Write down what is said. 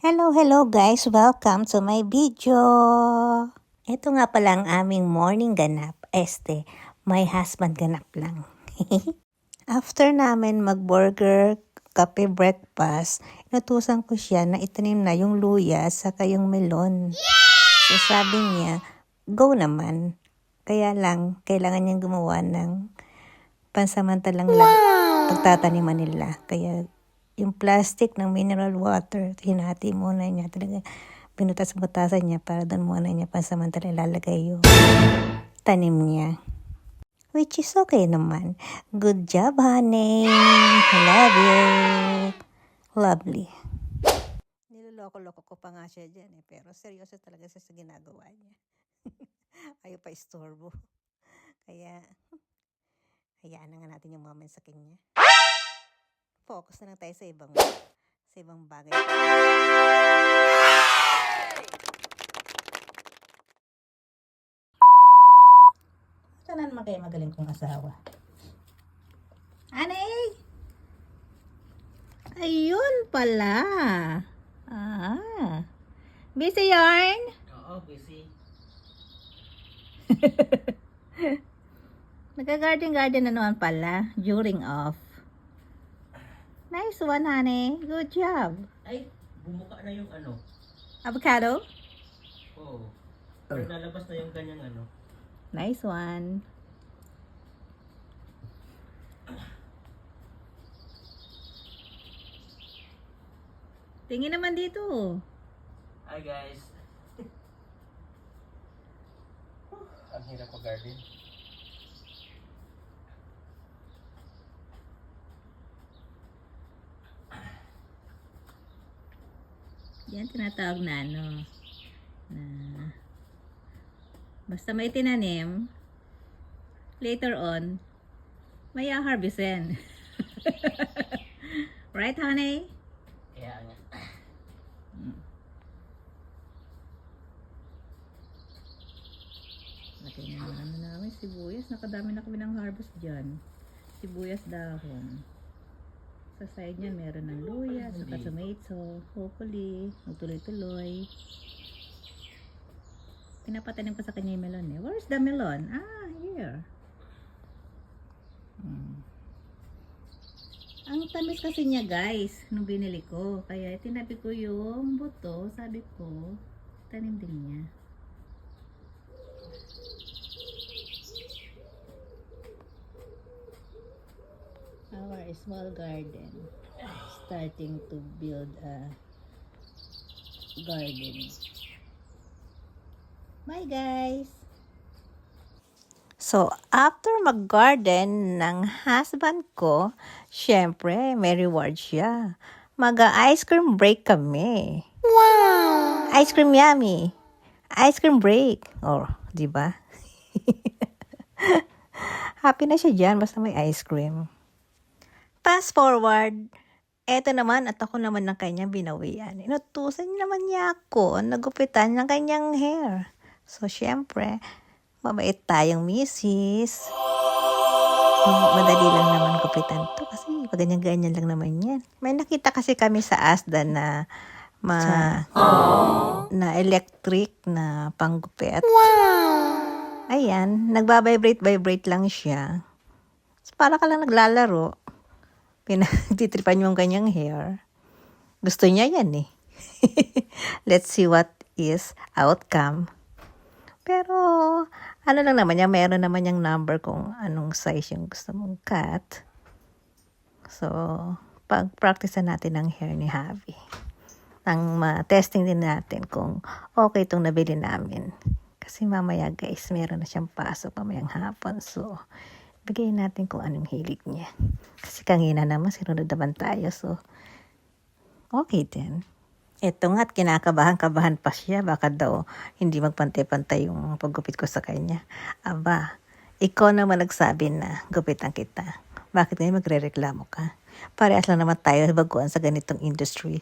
Hello guys! Welcome to my video! Ito nga pala ang aming morning ganap. My husband ganap lang. After namin mag-burger, kape, breakfast, inutusan ko siya na itanim na yung luya saka yung melon. So sabi niya, go naman. Kaya lang, kailangan niyang gumawa ng pansamantalang pagtataniman nila. Kaya yung plastic ng mineral water, hinati muna niya. Talaga, pinutas-butasan niya para doon muna niya pansamantala ilalagay yung tanim niya. Which is okay naman. Good job, honey. Love you. Lovely. Niloloko-loko ko pa nga siya dyan pero seryoso talaga siya sa ginagawa niya. Ayaw pa istorbo. Kaya, hayaan na nga natin yung moment sa kanya. Focus na lang tayo sa ibang bagay. Sana naman kayo magaling kong asawa. Anay! Ayun pala. Busy yarn? Oo, busy. Nagka-garden na naman pala during off. Nice one, honey. Good job. Ay, bumuka na yung Avocado? Oo. Pero lalabas na yung kanyang Nice one. Tingin naman dito. Hi guys. Ang hirap ko garden. Yan tinatawag na basta may tinanim, later on, may harvestin. Right, honey? Kaya nga. Laki naman namin sibuyas. Nakadami na kami ng harvest dyan. Sibuyas dahon. Sa side niya meron ng luya, saka tomato. Hopefully, magtuloy-tuloy. Pinapatanim ko sa kanya yung melon eh. Where's the melon? Here. Ang tamis kasi niya guys, nung binili ko. Kaya tinabi ko yung buto. Sabi ko, tanim din niya. Our small garden. Starting to build a garden. Bye guys! So, after mag-garden ng husband ko, syempre, may reward siya. Mag-ice cream break kami. Wow! Ice cream yummy! Ice cream break! Di ba? Happy na siya dyan, basta may ice cream. Fast forward, eto naman at ako naman ng kanyang binawian. Inutusan naman niya ako, nagupitan ng kanyang hair. So, syempre, mabait tayong misis. Madali lang naman gupitan to kasi ganyan-ganyan lang naman yan. May nakita kasi kami sa Asda na na electric na panggupit. Wow! Ayan, nagbabibrate lang siya. So, para ka lang naglalaro. Pinagtitripan yung kanyang hair. Gusto niya yan eh. Let's see what is outcome. Pero, lang naman niya, meron naman yung number kung anong size yung gusto mong cut. So, pag-practice natin ang hair ni Javi. Testing din natin kung okay itong nabili namin. Kasi mamaya guys, meron na siyang pasok mamayang hapon. So, bigyan natin kung anong hilig niya. Kasi kanina naman, sinunod naman tayo. So, okay din. Ito nga't kinakabahan-kabahan pa siya. Baka daw hindi magpantay-pantay yung paggupit ko sa kanya. Aba, ikaw naman nagsabi na gupitan kita. Bakit ngayon magre-reklamo ka? Parehas lang naman tayo baguan sa ganitong industry.